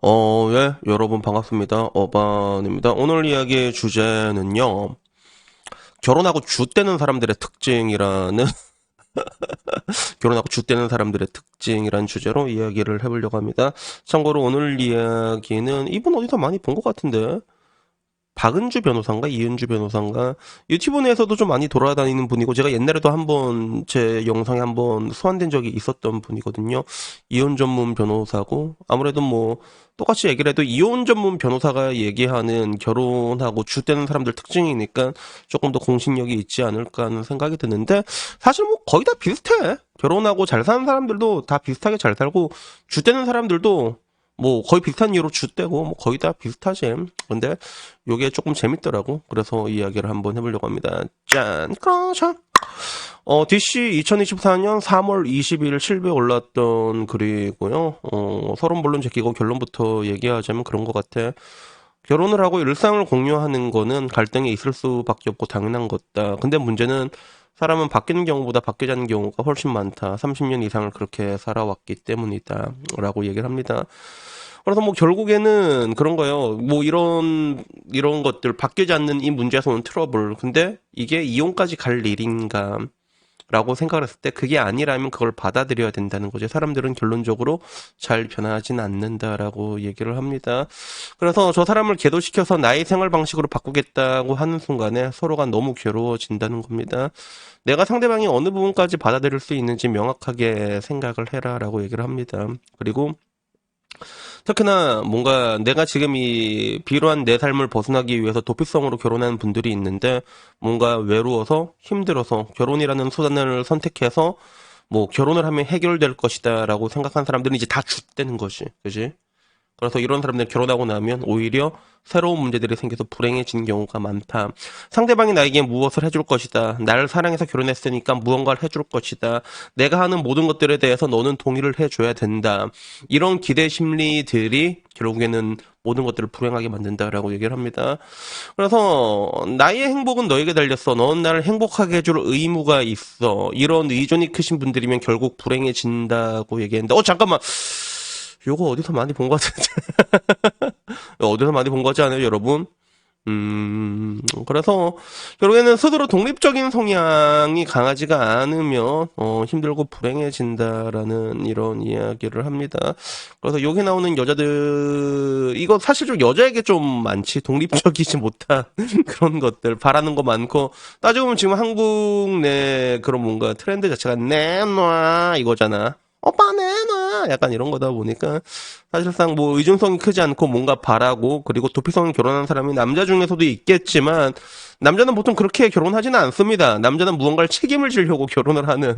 예, 여러분 반갑습니다. 어반입니다. 오늘 이야기의 주제는요, 결혼하고 쥐떼는 사람들의 특징이라는, 결혼하고 쥐떼는 사람들의 특징이라는 주제로 이야기를 해보려고 합니다. 참고로 오늘 이야기는 이분 어디서 많이 본 것 같은데, 박은주 변호사인가 이은주 변호사인가 유튜브 내에서도 좀 많이 돌아다니는 분이고 제가 옛날에도 한번 제 영상에 한번 소환된 적이 있었던 분이거든요. 이혼 전문 변호사고 아무래도 뭐 똑같이 얘기를 해도 이혼 전문 변호사가 얘기하는 결혼하고 주되는 사람들 특징이니까 조금 더 공신력이 있지 않을까 하는 생각이 드는데 사실 뭐 거의 다 비슷해. 결혼하고 잘 사는 사람들도 다 비슷하게 잘 살고 주되는 사람들도 뭐 거의 비슷한 이유로 주대고 뭐 거의 다 비슷하지. 근데 요게 조금 재밌더라고. 그래서 이야기를 한번 해보려고 합니다. 짠! 크라샤! DC 2024년 3월 20일 실베 올랐던 글이고요. 서론 본론 제끼고 결론부터 얘기하자면 그런 것 같아. 결혼을 하고 일상을 공유하는 거는 갈등이 있을 수밖에 없고 당연한 것다. 근데 문제는 사람은 바뀌는 경우보다 바뀌지 않는 경우가 훨씬 많다. 30년 이상을 그렇게 살아왔기 때문이다. 라고 얘기를 합니다. 그래서 뭐 결국에는 그런 거예요. 뭐 이런 것들, 바뀌지 않는 이 문제에서 오는 트러블. 근데 이게 이혼까지 갈 일인가? 라고 생각을 했을 때 그게 아니라면 그걸 받아들여야 된다는 거죠. 사람들은 결론적으로 잘 변하진 않는다라고 얘기를 합니다. 그래서 저 사람을 계도시켜서 나의 생활 방식으로 바꾸겠다고 하는 순간에 서로가 너무 괴로워진다는 겁니다. 내가 상대방이 어느 부분까지 받아들일 수 있는지 명확하게 생각을 해라라고 얘기를 합니다. 그리고 특히나 뭔가 내가 지금 이 비로한 내 삶을 벗어나기 위해서 도피성으로 결혼하는 분들이 있는데 뭔가 외로워서 힘들어서 결혼이라는 수단을 선택해서 뭐 결혼을 하면 해결될 것이다라고 생각한 사람들은 이제 다 죽되는 거지. 그지? 그래서 이런 사람들이 결혼하고 나면 오히려 새로운 문제들이 생겨서 불행해지는 경우가 많다. 상대방이 나에게 무엇을 해줄 것이다. 나를 사랑해서 결혼했으니까 무언가를 해줄 것이다. 내가 하는 모든 것들에 대해서 너는 동의를 해줘야 된다. 이런 기대 심리들이 결국에는 모든 것들을 불행하게 만든다라고 얘기를 합니다. 그래서 나의 행복은 너에게 달렸어. 넌 나를 행복하게 해줄 의무가 있어. 이런 의존이 크신 분들이면 결국 불행해진다고 얘기했는데 잠깐만. 요거 어디서 많이 본 것 같은데. 어디서 많이 본 거지 않아요, 여러분? 그래서, 결국에는 스스로 독립적인 성향이 강하지가 않으면, 힘들고 불행해진다라는 이런 이야기를 합니다. 그래서 여기 나오는 여자들, 이거 사실 좀 여자에게 좀 많지, 독립적이지 못한 그런 것들, 바라는 거 많고, 따지고 보면 지금 한국 내 그런 뭔가 트렌드 자체가 내놔, 이거잖아. 오빠 내놔! 약간 이런 거다 보니까, 사실상 뭐 의존성이 크지 않고 뭔가 바라고 그리고 도피성이 결혼한 사람이 남자 중에서도 있겠지만 남자는 보통 그렇게 결혼하지는 않습니다. 남자는 무언가를 책임을 지려고 결혼을 하는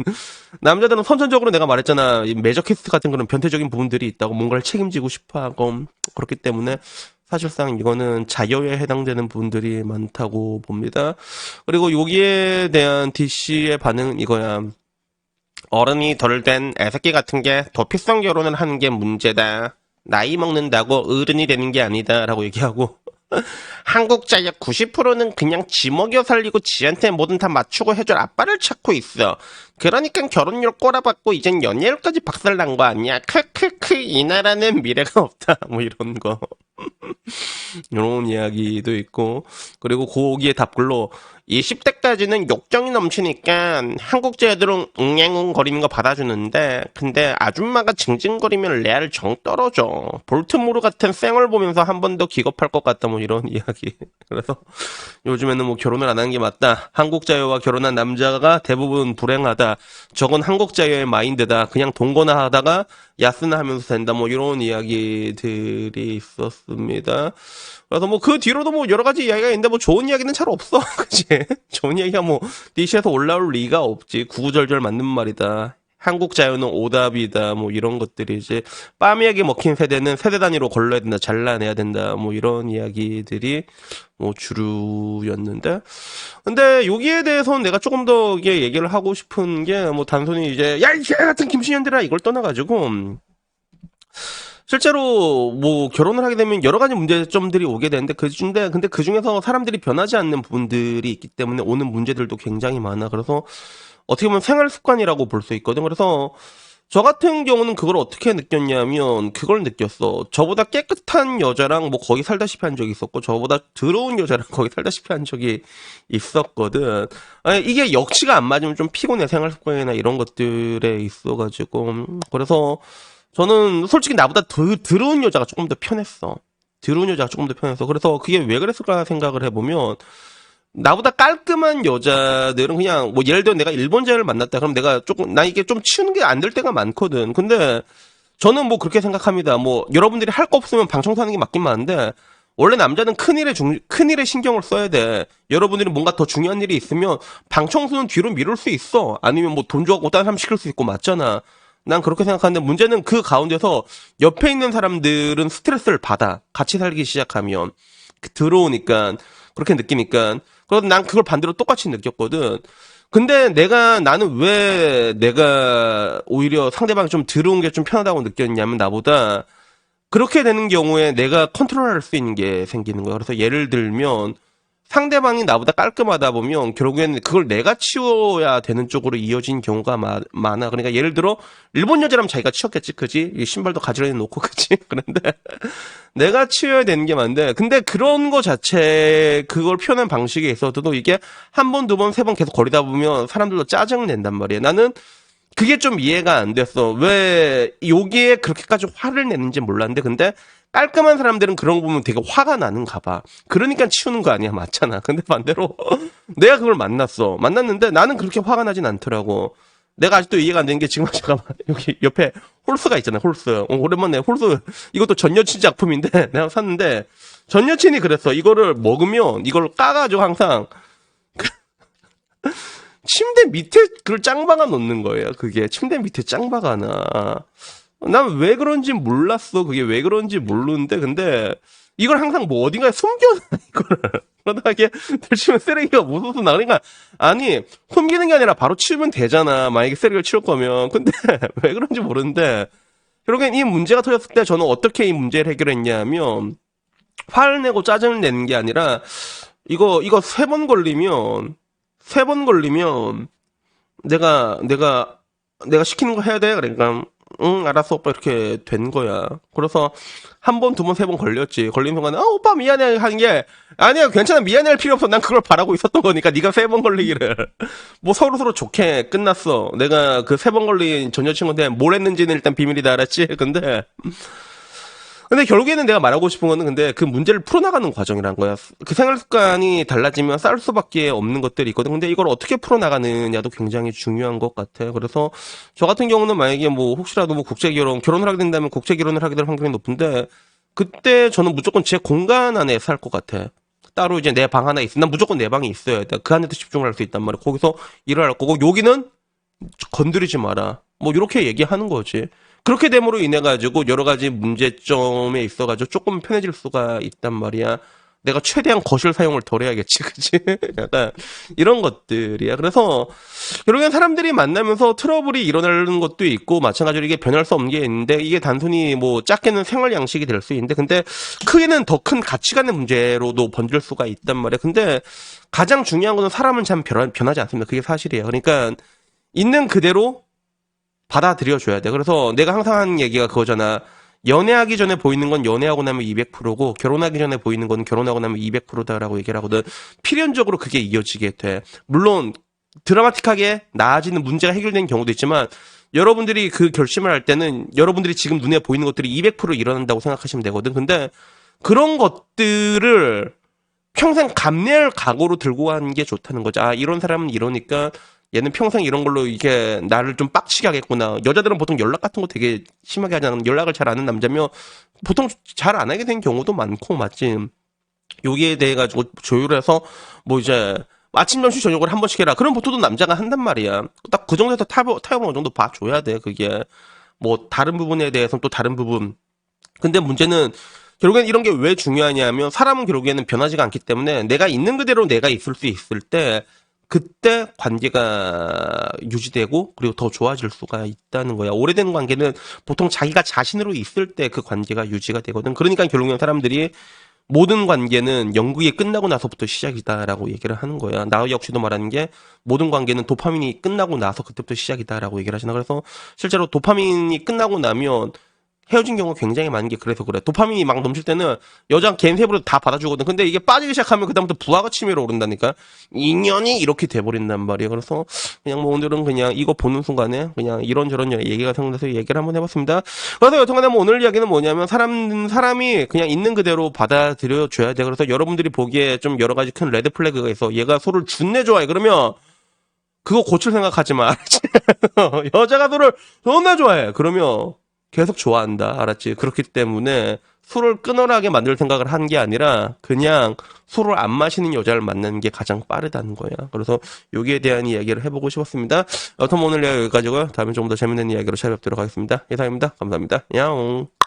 남자들은 선천적으로 내가 말했잖아 매저키스트 같은 그런 변태적인 부분들이 있다고 뭔가를 책임지고 싶어하고 그렇기 때문에 사실상 이거는 자여에 해당되는 부분들이 많다고 봅니다. 그리고 여기에 대한 DC의 반응은 이거야. 어른이 덜 된 애새끼 같은 게 도피성 결혼을 하는 게 문제다. 나이 먹는다고 어른이 되는 게 아니다. 라고 얘기하고. 한국자의 90%는 그냥 지 먹여 살리고 지한테 뭐든 다 맞추고 해줄 아빠를 찾고 있어. 그러니까 결혼율 꼬라박고 이젠 연애율까지 박살난 거 아니야. 크크크 이 나라는 미래가 없다. 뭐 이런 거. 이런 이야기도 있고 그리고 거기에 답글로 20대까지는 욕정이 넘치니까 한국제 애들은 웅냥웅 거리는 거 받아주는데 근데 아줌마가 징징거리면 레알 정 떨어져. 볼트모르 같은 쌩얼 보면서 한 번 더 기겁할 것 같다 뭐 이런 이야기. 그래서 요즘에는 뭐 결혼을 안 하는 게 맞다. 한국자여와 결혼한 남자가 대부분 불행하다. 저건 한국자여의 마인드다. 그냥 동거나 하다가 야스나 하면서 된다. 뭐 이런 이야기들이 있었습니다. 그래서 뭐 그 뒤로도 뭐 여러 가지 이야기가 있는데 뭐 좋은 이야기는 잘 없어. 그치? 좋은 이야기가 뭐 DC에서 올라올 리가 없지. 구구절절 맞는 말이다. 한국 자유는 오답이다. 뭐 이런 것들이 이제 빰이에게 먹힌 세대는 세대 단위로 걸러야 된다. 잘라내야 된다. 뭐 이런 이야기들이 뭐 주류였는데 근데 여기에 대해서는 내가 조금 더 이게 얘기를 하고 싶은 게 뭐 단순히 이제 야 이 개 같은 김신현들아 이걸 떠나가지고 실제로 뭐 결혼을 하게 되면 여러 가지 문제점들이 오게 되는데 근데 그 중에서 사람들이 변하지 않는 부분들이 있기 때문에 오는 문제들도 굉장히 많아. 그래서 어떻게 보면 생활 습관이라고 볼 수 있거든. 그래서 저 같은 경우는 그걸 어떻게 느꼈냐면 그걸 느꼈어. 저보다 깨끗한 여자랑 뭐 거기 살다시피 한 적이 있었고 저보다 더러운 여자랑 거기 살다시피 한 적이 있었거든. 아니, 이게 역치가 안 맞으면 좀 피곤해. 생활 습관이나 이런 것들에 있어가지고. 그래서 저는 솔직히 나보다 더러운 여자가 조금 더 편했어. 더러운 여자가 조금 더 편했어. 그래서 그게 왜 그랬을까 생각을 해보면 나보다 깔끔한 여자들은 그냥 뭐 예를 들어 내가 일본자를 만났다 그럼 내가 조금 나 이게 좀 치우는 게 안 될 때가 많거든. 근데 저는 뭐 그렇게 생각합니다. 뭐 여러분들이 할 거 없으면 방 청소하는 게 맞긴 맞는데 원래 남자는 큰일에 신경을 써야 돼. 여러분들이 뭔가 더 중요한 일이 있으면 방 청소는 뒤로 미룰 수 있어. 아니면 뭐 돈 줘갖고 다른 사람 시킬 수 있고 맞잖아. 난 그렇게 생각하는데 문제는 그 가운데서 옆에 있는 사람들은 스트레스를 받아. 같이 살기 시작하면. 들어오니까 그렇게 느끼니까 그래서 난 그걸 반대로 똑같이 느꼈거든. 근데 나는 왜 내가 오히려 상대방이 좀 들어온 게 좀 편하다고 느꼈냐면 나보다 그렇게 되는 경우에 내가 컨트롤할 수 있는 게 생기는 거야. 그래서 예를 들면 상대방이 나보다 깔끔하다 보면 결국에는 그걸 내가 치워야 되는 쪽으로 이어진 경우가 많아. 그러니까 예를 들어 일본 여자라면 자기가 치웠겠지, 그지? 이 신발도 가지런히 놓고, 그지? 그런데 내가 치워야 되는 게 많은데 근데 그런 거 자체 그걸 표현한 방식에 있어도 이게 한 번, 두 번, 세 번 계속 거리다 보면 사람들도 짜증 낸단 말이야. 나는 그게 좀 이해가 안 됐어. 왜 여기에 그렇게까지 화를 내는지 몰랐는데 근데 깔끔한 사람들은 그런 거 보면 되게 화가 나는가 봐. 그러니까 치우는 거 아니야. 맞잖아. 근데 반대로 내가 그걸 만났는데 나는 그렇게 화가 나진 않더라고. 내가 아직도 이해가 안 되는 게 지금 잠깐만 여기 옆에 홀스가 있잖아. 홀스. 오랜만에 홀스. 이것도 전 여친 작품인데 내가 샀는데 전 여친이 그랬어. 이거를 먹으면 이걸 까가지고 항상 침대 밑에 그걸 짱박아 놓는 거예요. 그게 침대 밑에 짱박아 놔. 난 왜 그런지 몰랐어. 그게 왜 그런지 모르는데 근데 이걸 항상 뭐 어딘가에 숨겨놔 이거를. 그러다가 이게 들치면 쓰레기가 묻어서 나. 그러니까 아니 숨기는 게 아니라 바로 치우면 되잖아. 만약에 쓰레기를 치울 거면. 근데 왜 그런지 모르는데 결국엔 이 문제가 터졌을 때 저는 어떻게 이 문제를 해결했냐면 화를 내고 짜증을 내는 게 아니라 이거 세 번 걸리면 내가 시키는 거 해야 돼. 그러니까 응 알았어 오빠 이렇게 된 거야. 그래서 한 번, 두 번, 세 번 걸렸지. 걸린 순간에 오빠 미안해 하는 게 아니야 괜찮아 미안해할 필요 없어. 난 그걸 바라고 있었던 거니까 네가 세 번 걸리기를 뭐 서로 좋게 끝났어. 내가 그 세 번 걸린 전 여친한테 뭘 했는지는 일단 비밀이다 알았지. 근데 결국에는 내가 말하고 싶은 거는 근데 그 문제를 풀어나가는 과정이란 거야. 그 생활 습관이 달라지면 쌓을 수밖에 없는 것들이 있거든. 근데 이걸 어떻게 풀어나가느냐도 굉장히 중요한 것 같아. 그래서 저 같은 경우는 만약에 뭐 혹시라도 뭐 결혼을 하게 된다면 국제 결혼을 하게 될 확률이 높은데 그때 저는 무조건 제 공간 안에 살 것 같아. 따로 이제 내 방 하나 있어. 난 무조건 내 방이 있어야 돼. 그 안에도 집중을 할 수 있단 말이야. 거기서 일을 할 거고 여기는 건드리지 마라. 뭐 이렇게 얘기하는 거지. 그렇게 됨으로 인해 가지고 여러 가지 문제점에 있어 가지고 조금 편해질 수가 있단 말이야. 내가 최대한 거실 사용을 덜 해야겠지, 그치? 약간 이런 것들이야. 그래서 결국엔 사람들이 만나면서 트러블이 일어나는 것도 있고 마찬가지로 이게 변할 수 없는 게 있는데 이게 단순히 뭐 작게는 생활 양식이 될 수 있는데 근데 크게는 더 큰 가치관의 문제로도 번질 수가 있단 말이야. 근데 가장 중요한 거는 사람은 참 변하지 않습니다. 그게 사실이에요. 그러니까 있는 그대로 받아들여줘야 돼. 그래서 내가 항상 하는 얘기가 그거잖아. 연애하기 전에 보이는 건 연애하고 나면 200%고 결혼하기 전에 보이는 건 결혼하고 나면 200%다라고 얘기를 하거든. 필연적으로 그게 이어지게 돼. 물론 드라마틱하게 나아지는 문제가 해결된 경우도 있지만 여러분들이 그 결심을 할 때는 여러분들이 지금 눈에 보이는 것들이 200% 일어난다고 생각하시면 되거든. 근데 그런 것들을 평생 감내할 각오로 들고 가는 게 좋다는 거죠. 아, 이런 사람은 이러니까 얘는 평생 이런 걸로 이게 나를 좀 빡치게 하겠구나. 여자들은 보통 연락 같은 거 되게 심하게 하잖아. 연락을 잘 안 하는 남자면 보통 잘 안 하게 된 경우도 많고, 맞지? 여기에 대해 가지고 조율해서 뭐 이제 아침, 점심, 저녁을 한 번씩 해라. 그럼 보통도 남자가 한단 말이야. 딱 그 정도에서 타협을 어느 정도 봐줘야 돼. 그게 뭐 다른 부분에 대해서는 또 다른 부분. 근데 문제는 결국엔 이런 게 왜 중요하냐면 사람은 결국에는 변하지가 않기 때문에 내가 있는 그대로 내가 있을 수 있을 때 그때 관계가 유지되고 그리고 더 좋아질 수가 있다는 거야. 오래된 관계는 보통 자기가 자신으로 있을 때 그 관계가 유지가 되거든. 그러니까 결국엔 사람들이 모든 관계는 연극이 끝나고 나서부터 시작이다라고 얘기를 하는 거야. 나 역시도 말하는 게 모든 관계는 도파민이 끝나고 나서 그때부터 시작이다라고 얘기를 하시나. 그래서 실제로 도파민이 끝나고 나면 헤어진 경우가 굉장히 많은 게 그래서 그래. 도파민이 막 넘칠 때는 여자 갠세브로 다 받아주거든. 근데 이게 빠지기 시작하면 그다음부터 부하가 치밀어 오른다니까. 인연이 이렇게 돼버린단 말이야. 그래서 그냥 뭐 오늘은 그냥 이거 보는 순간에 그냥 이런저런 얘기가 생각나서 얘기를 한번 해봤습니다. 그래서 여튼간에 뭐 오늘 이야기는 뭐냐면 사람이 그냥 있는 그대로 받아들여줘야 돼. 그래서 여러분들이 보기에 좀 여러 가지 큰 레드 플래그가 있어. 얘가 소를 준내 좋아해. 그러면 그거 고칠 생각하지 마. 알았지? 여자가 소를 존나 좋아해. 그러면 계속 좋아한다. 알았지? 그렇기 때문에 술을 끊어나게 만들 생각을 한 게 아니라 그냥 술을 안 마시는 여자를 만나는 게 가장 빠르다는 거야. 그래서 여기에 대한 이야기를 해보고 싶었습니다. 여튼 오늘 여기까지고요. 다음에 좀 더 재밌는 이야기로 찾아뵙도록 하겠습니다. 이상입니다. 감사합니다. 야옹.